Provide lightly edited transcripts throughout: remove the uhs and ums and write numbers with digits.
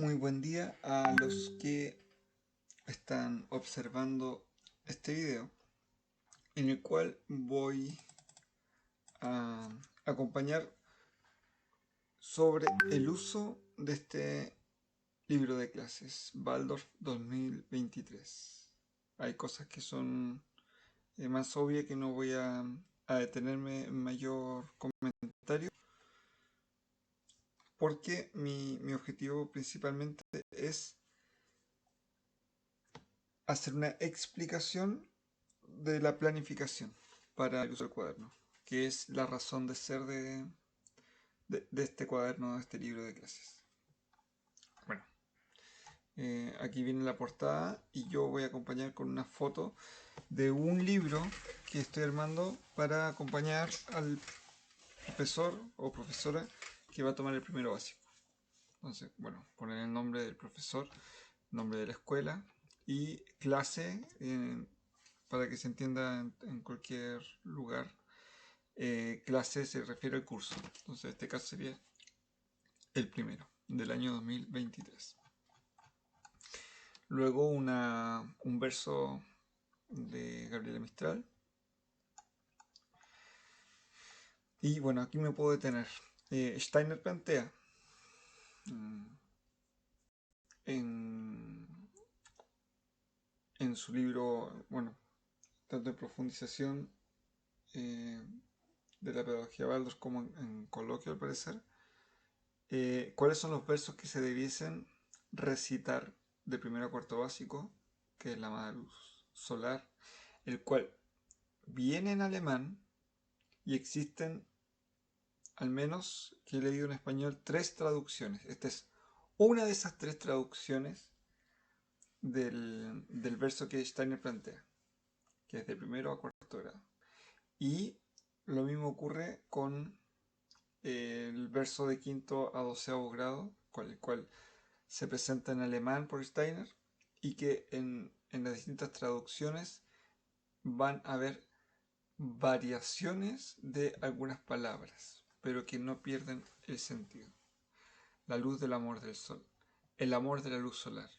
Muy buen día a los que están observando este video, en el cual voy a acompañar sobre el uso de este libro de clases, Waldorf 2023. Hay cosas que son más obvias que no voy a detenerme en mayor comentario, porque mi objetivo principalmente es hacer una explicación de la planificación para el uso del cuaderno, que es la razón de ser de este cuaderno, de este libro de clases. Bueno, aquí viene la portada y yo voy a acompañar con una foto de un libro que estoy armando para acompañar al profesor o profesora que va a tomar el primero básico. Entonces, bueno, poner el nombre del profesor, nombre de la escuela y clase para que se entienda en cualquier lugar. Clase se refiere al curso, entonces en este caso sería el primero del año 2023. Luego un verso de Gabriela Mistral. Y bueno, aquí me puedo detener. Steiner plantea en su libro, bueno, tanto en profundización de la pedagogía Waldorf como en coloquio al parecer, cuáles son los versos que se debiesen recitar de primero a cuarto básico, que es la Amada Luz Solar, el cual viene en alemán y existen, al menos que he leído en español, 3 traducciones. Esta es una de esas 3 traducciones del verso que Steiner plantea, que es de primero a cuarto grado. Y lo mismo ocurre con el verso de quinto a doceavo grado, con el cual se presenta en alemán por Steiner, y que en las distintas traducciones van a haber variaciones de algunas palabras, pero que no pierden el sentido. La luz del amor del sol, el amor de la luz solar.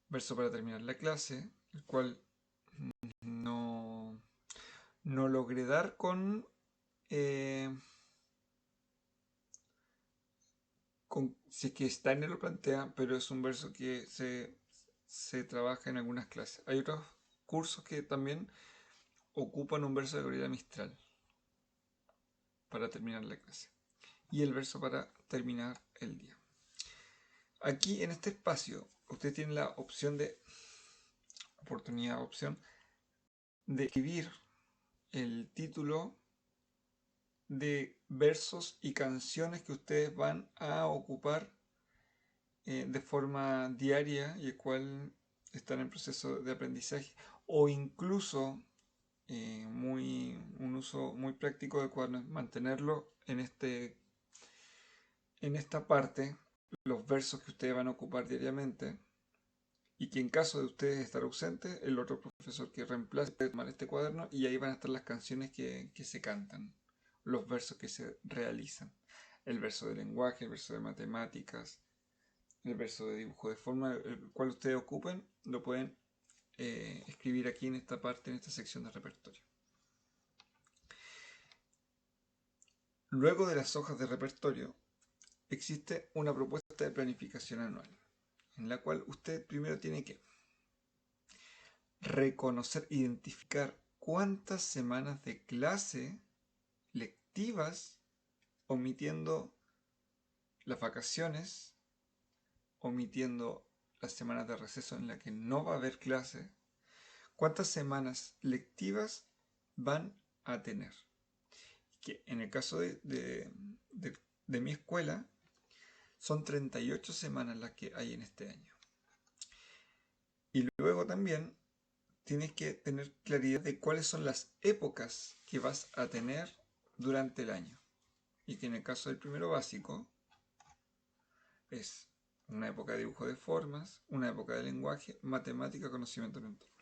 Verso para terminar la clase, el cual no logré dar si es que Steiner lo plantea, pero es un verso que se trabaja en algunas clases. Hay otros cursos que también ocupan un verso de Gabriela Mistral para terminar la clase. Y el verso para terminar el día. Aquí en este espacio, usted tiene la opción de escribir el título de versos y canciones que ustedes van a ocupar de forma diaria y el cual están en proceso de aprendizaje, o incluso un uso muy práctico de cuadernos, mantenerlo en esta parte, los versos que ustedes van a ocupar diariamente, y que en caso de ustedes estar ausentes, el otro profesor que reemplace puede tomar este cuaderno y ahí van a estar las canciones que se cantan, los versos que se realizan, el verso de lenguaje, el verso de matemáticas, el verso de dibujo de forma, el cual ustedes ocupen, lo pueden escribir aquí en esta parte, en esta sección de repertorio. Luego de las hojas de repertorio, existe una propuesta de planificación anual, en la cual usted primero tiene que reconocer, identificar cuántas semanas de clase lectivas, omitiendo las vacaciones, omitiendo las semanas de receso en la que no va a haber clase, cuántas semanas lectivas van a tener. Que en el caso de mi escuela, son 38 semanas las que hay en este año. Y luego también tienes que tener claridad de cuáles son las épocas que vas a tener durante el año. Y que en el caso del primero básico es una época de dibujo de formas, una época de lenguaje, matemática, conocimiento del entorno.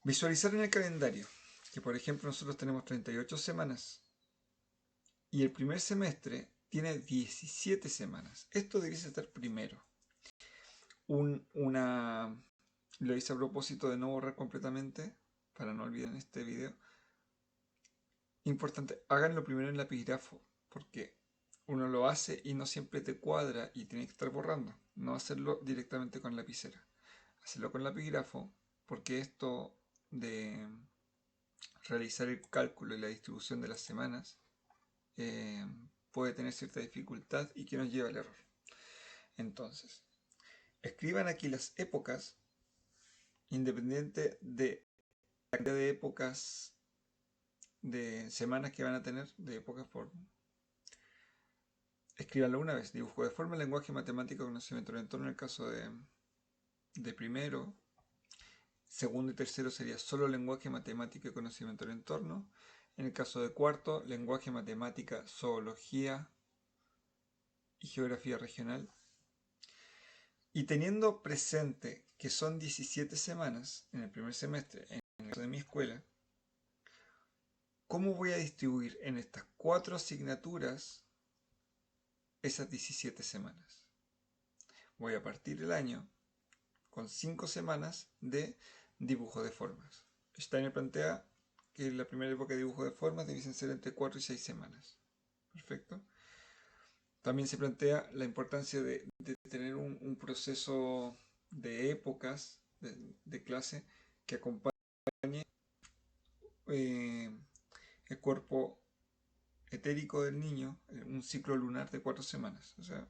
Visualizar en el calendario que, por ejemplo, nosotros tenemos 38 semanas y el primer semestre tiene 17 semanas. Esto debiese estar primero. Lo hice a propósito de no borrar completamente, para no olvidar en este video. Importante, háganlo primero en lapicgrafo, porque uno lo hace y no siempre te cuadra y tiene que estar borrando. No hacerlo directamente con lapicera. Hacerlo con lapicgrafo, porque esto de realizar el cálculo y la distribución de las semanas puede tener cierta dificultad y que nos lleva al error. Entonces, escriban aquí las épocas, independiente de la cantidad de épocas, de semanas que van a tener, de épocas por... Escríbanlo una vez. Dibujo de forma, lenguaje, matemática, conocimiento del entorno en el caso de primero. Segundo y tercero sería solo lenguaje, matemática y conocimiento del entorno. En el caso de cuarto, lenguaje, matemática, zoología y geografía regional. Y teniendo presente que son 17 semanas en el primer semestre, en el caso de mi escuela, ¿cómo voy a distribuir en estas 4 asignaturas esas 17 semanas? Voy a partir el año con 5 semanas de dibujo de formas. Steiner plantea que la primera época de dibujo de formas debiesen ser entre 4 y 6 semanas. Perfecto. También se plantea la importancia de tener un proceso de épocas de clase que acompañe el cuerpo etérico del niño, un ciclo lunar de 4 semanas, o sea,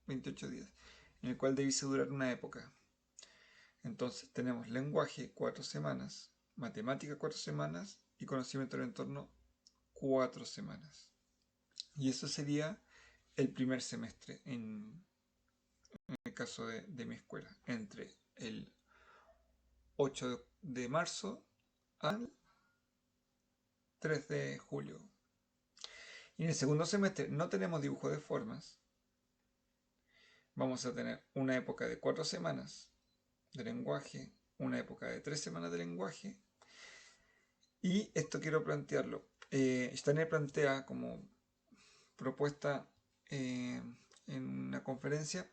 28 días, en el cual debiese durar una época. Entonces tenemos lenguaje 4 semanas, matemática 4 semanas y conocimiento del entorno 4 semanas. Y eso sería el primer semestre en el caso de mi escuela, entre el 8 de marzo al 3 de julio. Y en el segundo semestre no tenemos dibujo de formas. Vamos a tener una época de 4 semanas de lenguaje, una época de 3 semanas de lenguaje. Y esto quiero plantearlo. Steiner plantea como propuesta en una conferencia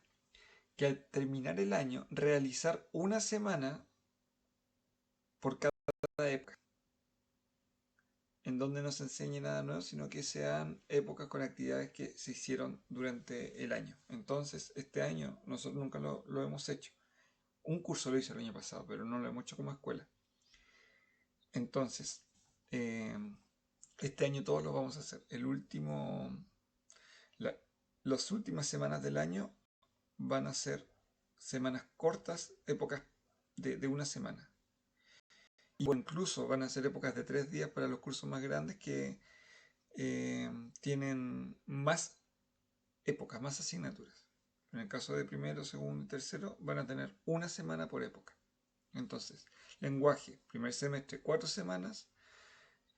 que al terminar el año realizar una semana por cada época, en donde no se enseñe nada nuevo, sino que sean épocas con actividades que se hicieron durante el año. Entonces, este año nosotros nunca lo hemos hecho. Un curso lo hice el año pasado, pero no lo hemos hecho como escuela. Entonces, este año todos lo vamos a hacer. Las últimas semanas del año van a ser semanas cortas, épocas de una semana. O incluso van a ser épocas de 3 días para los cursos más grandes que tienen más épocas, más asignaturas. En el caso de primero, segundo y tercero van a tener una semana por época. Entonces, lenguaje, primer semestre 4 semanas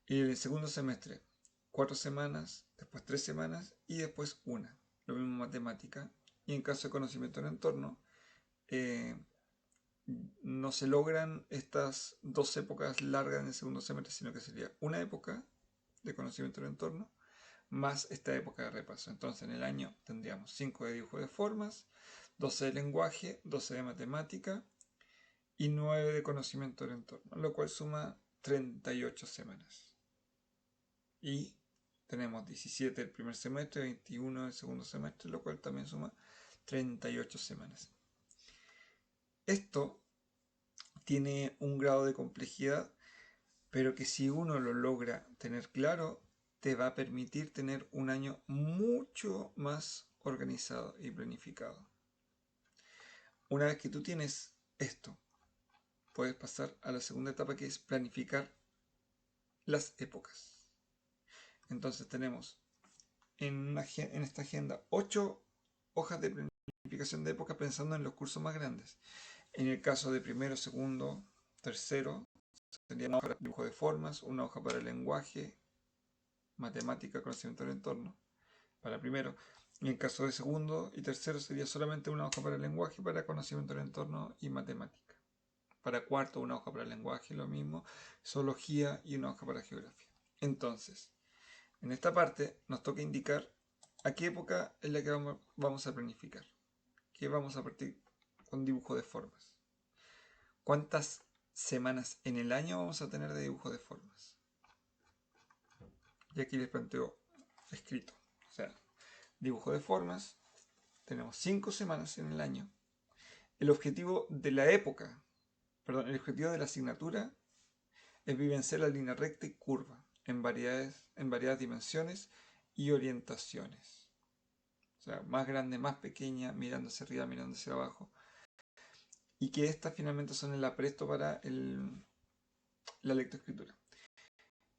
y el segundo semestre 4 semanas, después 3 semanas y después una. Lo mismo matemática. Y en caso de conocimiento del entorno, no se logran estas 2 épocas largas en el segundo semestre, sino que sería una época de conocimiento del entorno más esta época de repaso. Entonces en el año tendríamos 5 de dibujo de formas, 12 de lenguaje, 12 de matemática y 9 de conocimiento del entorno, lo cual suma 38 semanas. Y tenemos 17 del primer semestre, 21 del segundo semestre, lo cual también suma 38 semanas. Esto tiene un grado de complejidad, pero que si uno lo logra tener claro, te va a permitir tener un año mucho más organizado y planificado. Una vez que tú tienes esto, puedes pasar a la segunda etapa, que es planificar las épocas. Entonces tenemos en esta agenda 8 hojas de planificación de épocas pensando en los cursos más grandes. En el caso de primero, segundo, tercero, sería una hoja para dibujo de formas, una hoja para el lenguaje, matemática, conocimiento del entorno, para primero. Y en caso de segundo y tercero sería solamente una hoja para el lenguaje, para conocimiento del entorno y matemática. Para cuarto, una hoja para el lenguaje, lo mismo, zoología y una hoja para geografía. Entonces, en esta parte nos toca indicar ¿a qué época es la que vamos a planificar? ¿Qué vamos a partir con dibujo de formas? ¿Cuántas semanas en el año vamos a tener de dibujo de formas? Y aquí les planteo escrito. O sea, dibujo de formas, tenemos 5 semanas en el año. El objetivo de la época, perdón, el objetivo de la asignatura es vivenciar la línea recta y curva en variadas dimensiones y orientaciones. O sea, más grande, más pequeña, mirando hacia arriba, mirando hacia abajo. Y que estas finalmente son el apresto para la lectoescritura.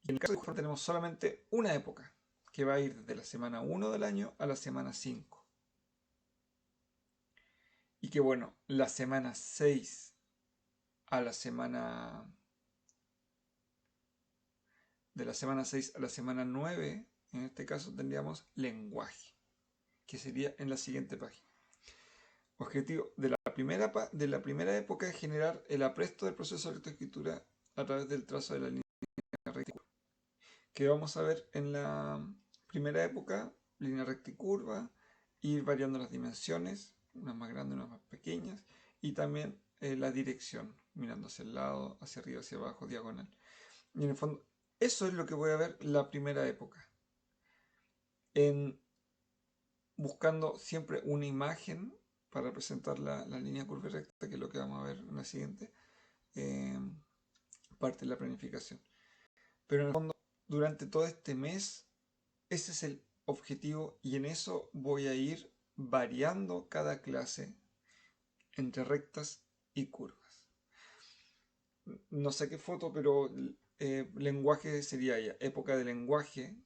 Y en el caso de dibujo tenemos solamente una época, que va a ir desde la semana 1 del año a la semana 5. Y que bueno, la semana 6 a la semana... De la semana 6 a la semana 9, en este caso tendríamos lenguaje, que sería en la siguiente página. Objetivo de la primera época es generar el apresto del proceso de lectoescritura a través del trazo de la línea recta y curva, que vamos a ver en la primera época, línea recta y curva, ir variando las dimensiones, unas más grandes, unas más pequeñas, y también la dirección, mirando hacia el lado, hacia arriba, hacia abajo, diagonal. Y en el fondo, eso es lo que voy a ver la primera época. Buscando siempre una imagen para representar la línea curva y recta, que es lo que vamos a ver en la siguiente parte de la planificación. Pero en el fondo, durante todo este mes, ese es el objetivo y en eso voy a ir variando cada clase entre rectas y curvas. No saqué foto, pero lenguaje sería ya época de lenguaje,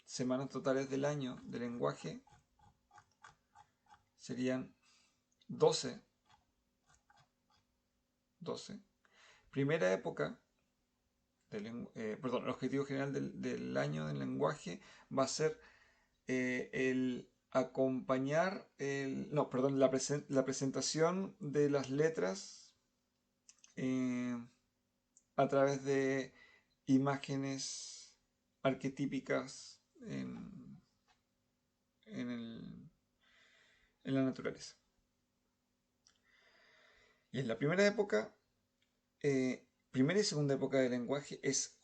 semanas totales del año de lenguaje serían 12. Primera época, perdón, el objetivo general del año del lenguaje va a ser el acompañar, la presentación de las letras a través de imágenes arquetípicas en la naturaleza. Y en la primera época, primera y segunda época del lenguaje es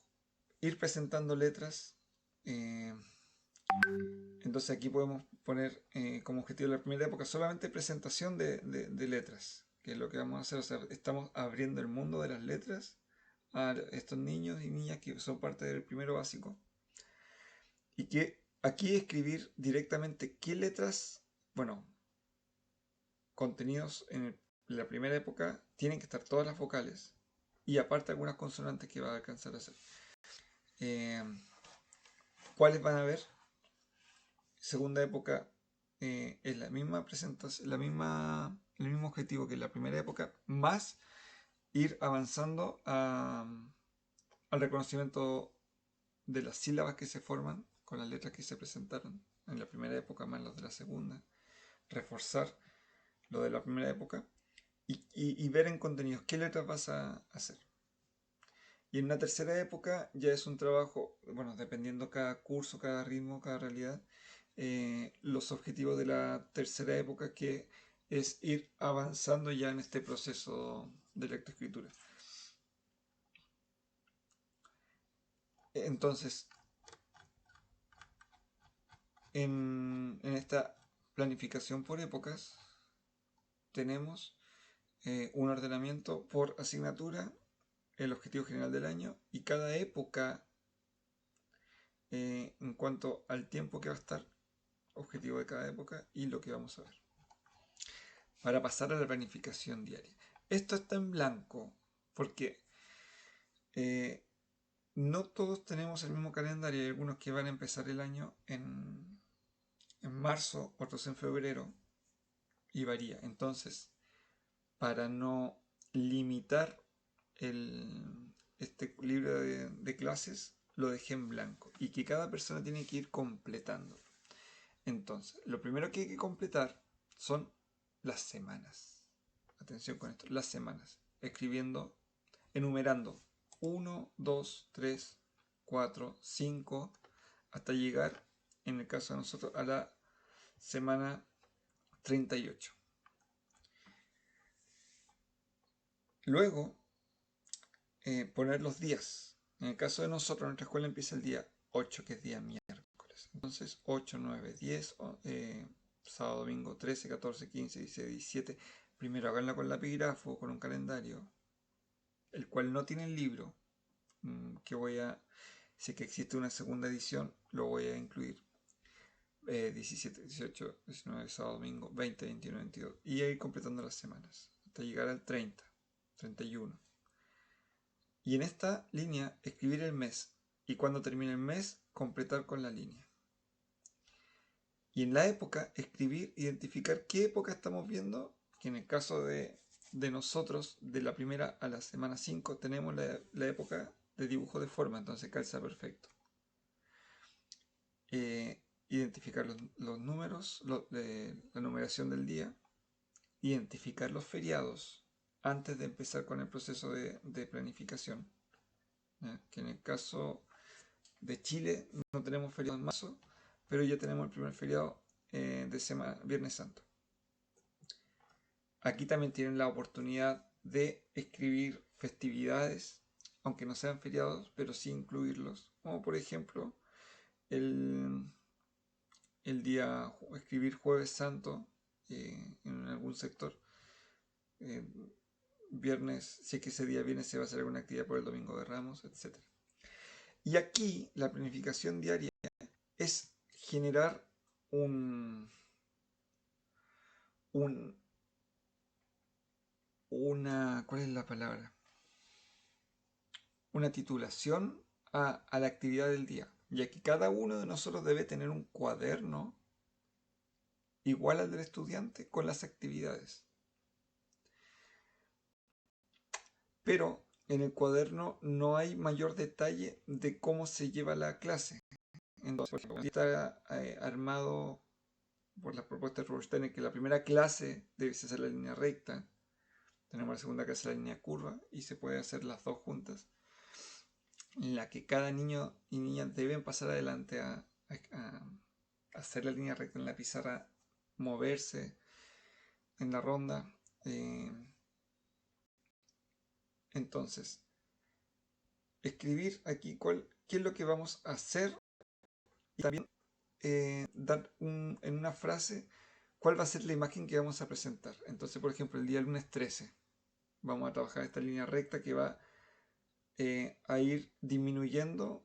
ir presentando letras. Entonces aquí podemos poner como objetivo de la primera época solamente presentación de letras, que es lo que vamos a hacer. O sea, estamos abriendo el mundo de las letras a estos niños y niñas que son parte del primero básico. Y que aquí escribir directamente qué letras, bueno, contenidos en la primera época tienen que estar todas las vocales y aparte algunas consonantes que va a alcanzar a hacer. ¿Cuáles van a ver? Segunda época es la misma presentación, el mismo objetivo que la primera época, más ir avanzando al reconocimiento de las sílabas que se forman con las letras que se presentaron en la primera época más las de la segunda, reforzar lo de la primera época y ver en contenidos qué letras vas a hacer. Y en una tercera época ya es un trabajo, bueno, dependiendo cada curso, cada ritmo, cada realidad, los objetivos de la tercera época, que es ir avanzando ya en este proceso de lectoescritura. Entonces, en esta planificación por épocas, tenemos un ordenamiento por asignatura, el objetivo general del año y cada época en cuanto al tiempo que va a estar, objetivo de cada época y lo que vamos a ver. Para pasar a la planificación diaria. Esto está en blanco porque no todos tenemos el mismo calendario. Hay algunos que van a empezar el año en marzo, otros en febrero y varía. Entonces, para no limitar este libro de clases, lo dejé en blanco y que cada persona tiene que ir completando. Entonces, lo primero que hay que completar son las semanas. Atención con esto, las semanas. Escribiendo, enumerando 1, 2, 3, 4, 5, hasta llegar, en el caso de nosotros, a la semana 38. Luego, poner los días. En el caso de nosotros, nuestra escuela empieza el día 8, que es día miércoles. Entonces, 8, 9, 10, sábado, domingo, 13, 14, 15, 16, 17. Primero háganla con lapicgrafo, con un calendario, el cual no tiene el libro, que si que existe una segunda edición, lo voy a incluir. 17, 18, 19, sábado, domingo, 20, 21, 22. Y ir completando las semanas, hasta llegar al 30, 31. Y en esta línea, escribir el mes. Y cuando termine el mes, completar con la línea. Y en la época, escribir, identificar qué época estamos viendo, que en el caso de nosotros, de la primera a la semana 5, tenemos la época de dibujo de forma, entonces calza perfecto. Identificar los números, la numeración del día, identificar los feriados antes de empezar con el proceso de planificación. Que en el caso de Chile no tenemos feriado en marzo, pero ya tenemos el primer feriado de semana, Viernes Santo. Aquí también tienen la oportunidad de escribir festividades, aunque no sean feriados, pero sí incluirlos, como por ejemplo el escribir Jueves Santo en algún sector. Viernes, si es que ese día viene, se va a hacer alguna actividad por el Domingo de Ramos, etc. Y aquí la planificación diaria es generar una ¿cuál es la palabra? Una titulación a la actividad del día. Y aquí cada uno de nosotros debe tener un cuaderno igual al del estudiante con las actividades. Pero en el cuaderno no hay mayor detalle de cómo se lleva la clase. Entonces, por ejemplo, está armado por las propuestas de Rubinstein, que la primera clase debe ser la línea recta. Tenemos la segunda clase la línea curva y se puede hacer las dos juntas, en la que cada niño y niña deben pasar adelante a hacer la línea recta en la pizarra, moverse en la ronda. Entonces, escribir aquí qué es lo que vamos a hacer y también dar en una frase cuál va a ser la imagen que vamos a presentar. Entonces, por ejemplo, el día lunes 13 vamos a trabajar esta línea recta que va a ir disminuyendo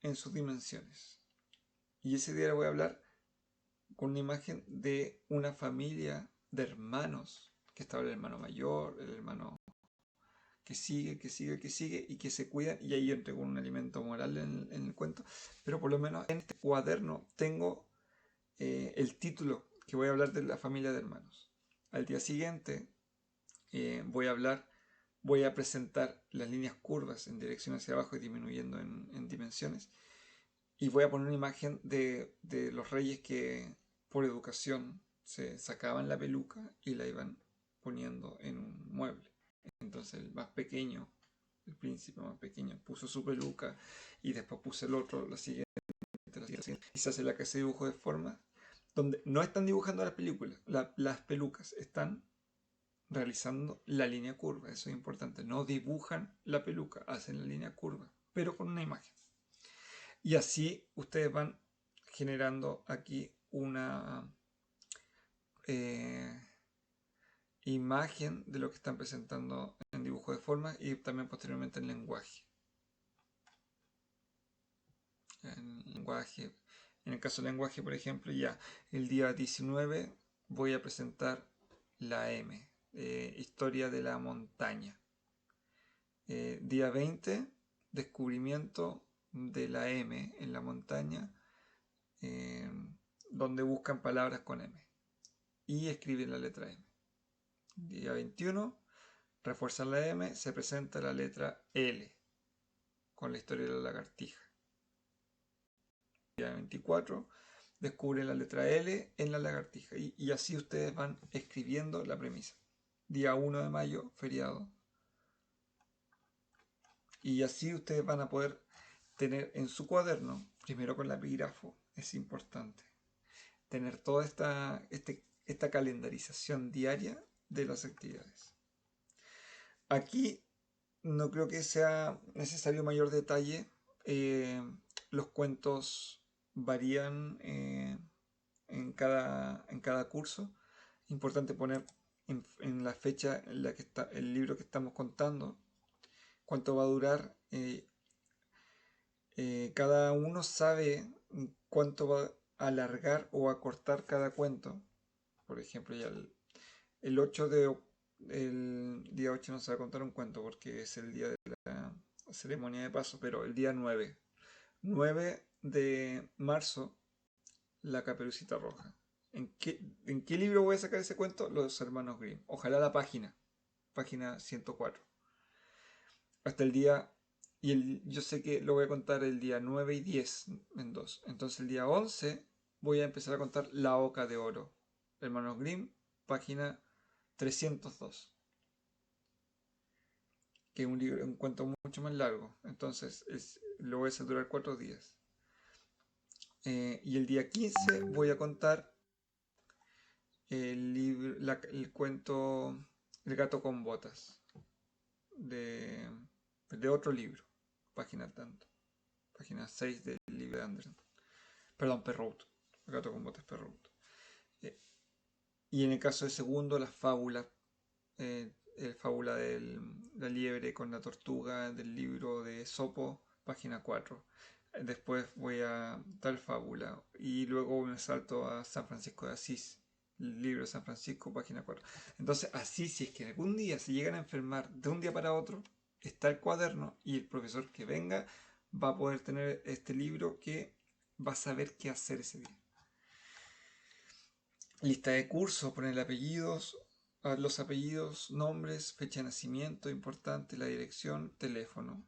en sus dimensiones. Y ese día le voy a hablar con una imagen de una familia de hermanos, que está el hermano mayor, el hermano que sigue y que se cuidan, y ahí yo entrego un alimento moral en el cuento, pero por lo menos en este cuaderno tengo el título, que voy a hablar de la familia de hermanos. Al día siguiente voy a presentar las líneas curvas en dirección hacia abajo y disminuyendo en dimensiones, y voy a poner una imagen de los reyes que por educación se sacaban la peluca y la iban poniendo en un mueble. Entonces el más pequeño, el príncipe más pequeño, puso su peluca y después puse el otro, la siguiente, y se hace la clase de dibujo de forma, donde no están dibujando las pelucas, están realizando la línea curva. Eso es importante, no dibujan la peluca, hacen la línea curva, pero con una imagen. Y así ustedes van generando aquí una imagen de lo que están presentando en dibujo de forma y también posteriormente en lenguaje. En el caso del lenguaje, por ejemplo, ya el día 19 voy a presentar la M, historia de la montaña. Día 20, descubrimiento de la M en la montaña, donde buscan palabras con M y escriben la letra M. Día 21, refuerzan la M, se presenta la letra L con la historia de la lagartija. Día 24, descubren la letra L en la lagartija y así ustedes van escribiendo la premisa. Día 1 de mayo, feriado. Y así ustedes van a poder tener en su cuaderno, primero con lapicgrafo, es importante, tener toda esta calendarización diaria de las actividades. Aquí no creo que sea necesario mayor detalle. Los cuentos varían en cada curso. Importante poner en la fecha en la que está el libro que estamos contando, cuánto va a durar. Cada uno sabe cuánto va a alargar o acortar cada cuento. Por ejemplo, ya el 8 el día 8 no se va a contar un cuento porque es el día de la ceremonia de paso, pero el día 9 de marzo, la Caperucita Roja. ¿En qué libro voy a sacar ese cuento? Los hermanos Grimm. Ojalá la página 104. Hasta el día, yo sé que lo voy a contar el día 9 y 10 en dos. Entonces el día 11 voy a empezar a contar La Oca de Oro. Hermanos Grimm, página 302. Que es un cuento mucho más largo. Entonces lo voy a hacer durar 4 días. Y el día 15 voy a contar el cuento El gato con botas de otro libro, página 6 del libro de Andersen, perdón, Perrault, El gato con botas, Perrault. Y en el caso del segundo, las fábulas, el fábula de la liebre con la tortuga del libro de Esopo, página 4. Después voy a tal fábula y luego me salto a San Francisco de Asís, el libro de San Francisco, página 4. Entonces, así, si es que algún día se llegan a enfermar de un día para otro, está el cuaderno y el profesor que venga va a poder tener este libro que va a saber qué hacer ese día. Lista de cursos, poner apellidos, los apellidos, nombres, fecha de nacimiento, importante, la dirección, teléfono.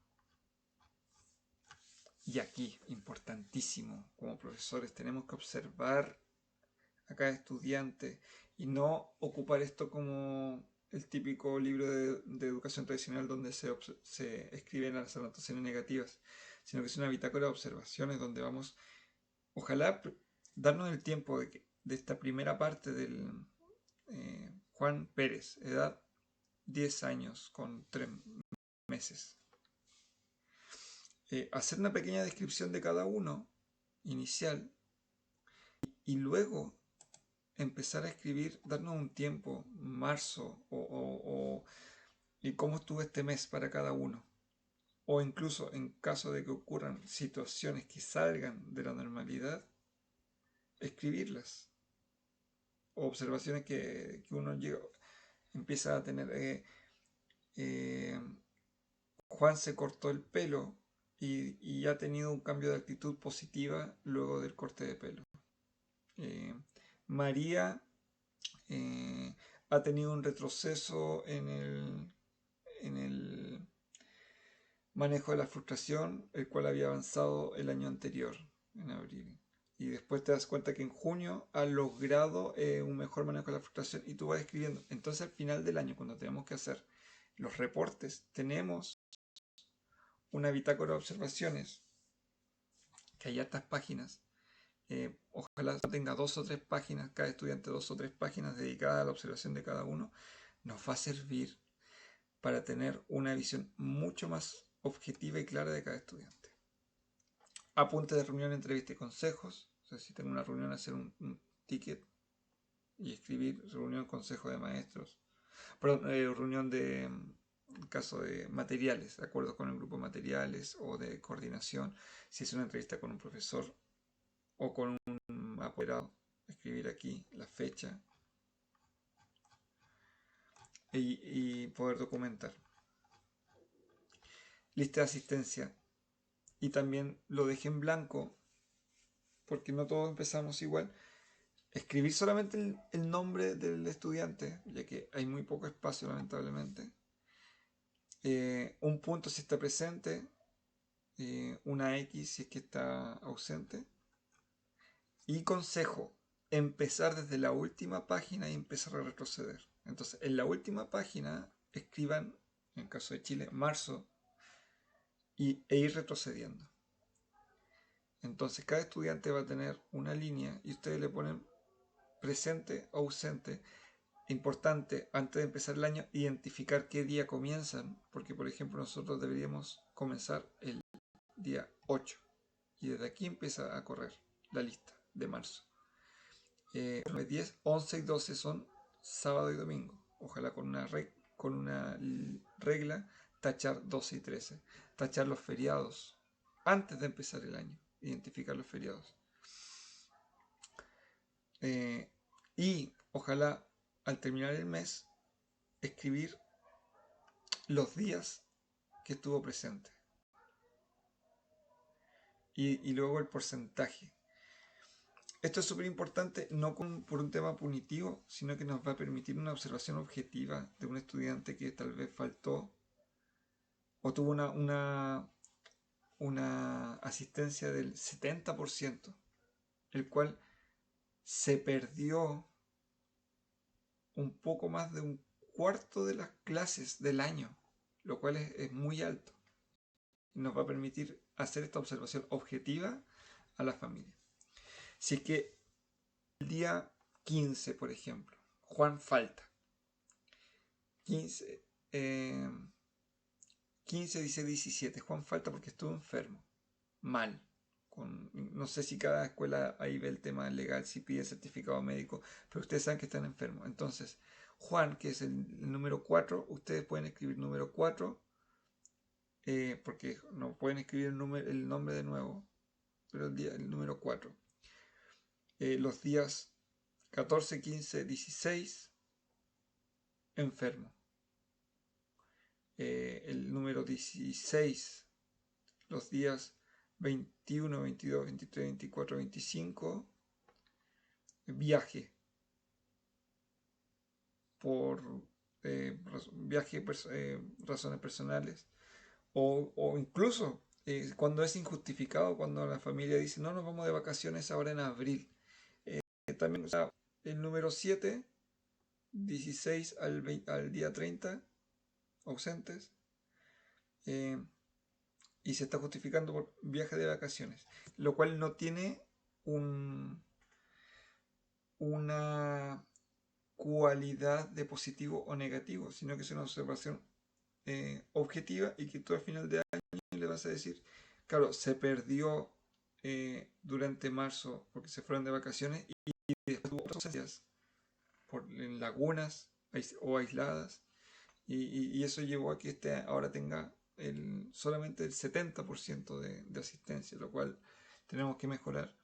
Y aquí, importantísimo, como profesores tenemos que observar a cada estudiante y no ocupar esto como el típico libro de educación tradicional donde se escriben las anotaciones negativas, sino que es una bitácora de observaciones donde vamos, ojalá darnos el tiempo de esta primera parte del Juan Pérez, edad 10 años con 3 meses. Hacer una pequeña descripción de cada uno inicial y luego empezar a escribir, darnos un tiempo, marzo y cómo estuvo este mes para cada uno. O incluso en caso de que ocurran situaciones que salgan de la normalidad, escribirlas. O observaciones que uno empieza a tener. Juan se cortó el pelo y ha tenido un cambio de actitud positiva luego del corte de pelo. María ha tenido un retroceso en el manejo de la frustración, el cual había avanzado el año anterior, en abril. Y después te das cuenta que en junio ha logrado un mejor manejo de la frustración y tú vas escribiendo. Entonces al final del año, cuando tenemos que hacer los reportes, tenemos una bitácora de observaciones, que hay hartas páginas. Ojalá tenga 2 o 3 páginas, cada estudiante 2 o 3 páginas dedicadas a la observación de cada uno, nos va a servir para tener una visión mucho más objetiva y clara de cada estudiante. Apunte de reunión, entrevista y consejos. O sea, si tengo una reunión, hacer un ticket y escribir reunión, consejo de maestros. Perdón, reunión de caso de materiales, de acuerdo con el grupo de materiales o de coordinación. Si es una entrevista con un profesor o con un apoderado, escribir aquí la fecha y poder documentar. Lista de asistencia. Y también lo dejé en blanco porque no todos empezamos igual. Escribir solamente el nombre del estudiante, ya que hay muy poco espacio lamentablemente. Un punto si está presente, una X si es que está ausente. Y consejo, empezar desde la última página y empezar a retroceder. Entonces, en la última página escriban, en el caso de Chile, marzo e ir retrocediendo. Entonces, cada estudiante va a tener una línea y ustedes le ponen presente o ausente. Importante, antes de empezar el año, identificar qué día comienzan, porque por ejemplo nosotros deberíamos comenzar el día 8 y desde aquí empieza a correr la lista de marzo. 10, 11 y 12 son sábado y domingo. Ojalá con una regla tachar 12 y 13. Tachar los feriados antes de empezar el año. Identificar los feriados. Y ojalá al terminar el mes escribir los días que estuvo presente. Y luego el porcentaje. Esto es súper importante, no por un tema punitivo, sino que nos va a permitir una observación objetiva de un estudiante que tal vez faltó o tuvo una asistencia del 70%, el cual se perdió un poco más de un cuarto de las clases del año, lo cual es muy alto. Nos va a permitir hacer esta observación objetiva a la familia. Si es que el día 15, por ejemplo, Juan falta. 15, 16, 17. Juan falta porque estuvo enfermo. Mal. No sé si cada escuela ahí ve el tema legal, si pide certificado médico, pero ustedes saben que están enfermos. Entonces, Juan, que es el número 4, ustedes pueden escribir número 4, porque no pueden escribir el nombre de nuevo, pero el número 4. Los días 14, 15, 16, enfermo. El número 16, los días 21, 22, 23, 24, 25, viaje. Por razones personales. O incluso cuando es injustificado, cuando la familia dice, no, nos vamos de vacaciones ahora en abril. También, o sea, el número 7, 16 al día 30, ausentes. Y se está justificando por viaje de vacaciones, lo cual no tiene una cualidad de positivo o negativo, sino que es una observación objetiva y que tú al final de año le vas a decir, claro, se perdió durante marzo porque se fueron de vacaciones y después tuvo otras ausencias en lagunas o aisladas y eso llevó a que ahora tenga solamente el 70% de asistencia, lo cual tenemos que mejorar.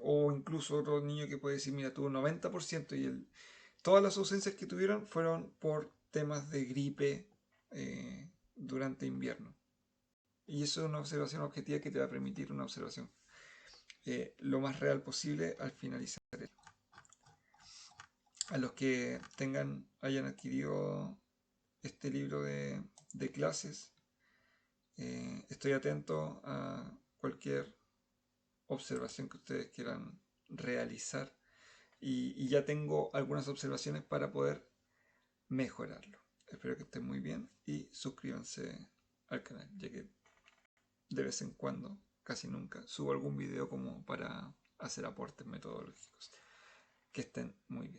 O incluso otro niño que puede decir, mira, tuvo 90% y todas las ausencias que tuvieron fueron por temas de gripe durante invierno. Y eso es una observación objetiva que te va a permitir una observación lo más real posible al finalizar. A los que hayan adquirido este libro de clases, estoy atento a cualquier observación que ustedes quieran realizar y ya tengo algunas observaciones para poder mejorarlo. Espero que estén muy bien y suscríbanse al canal, ya que de vez en cuando, casi nunca, subo algún video como para hacer aportes metodológicos. Que estén muy bien.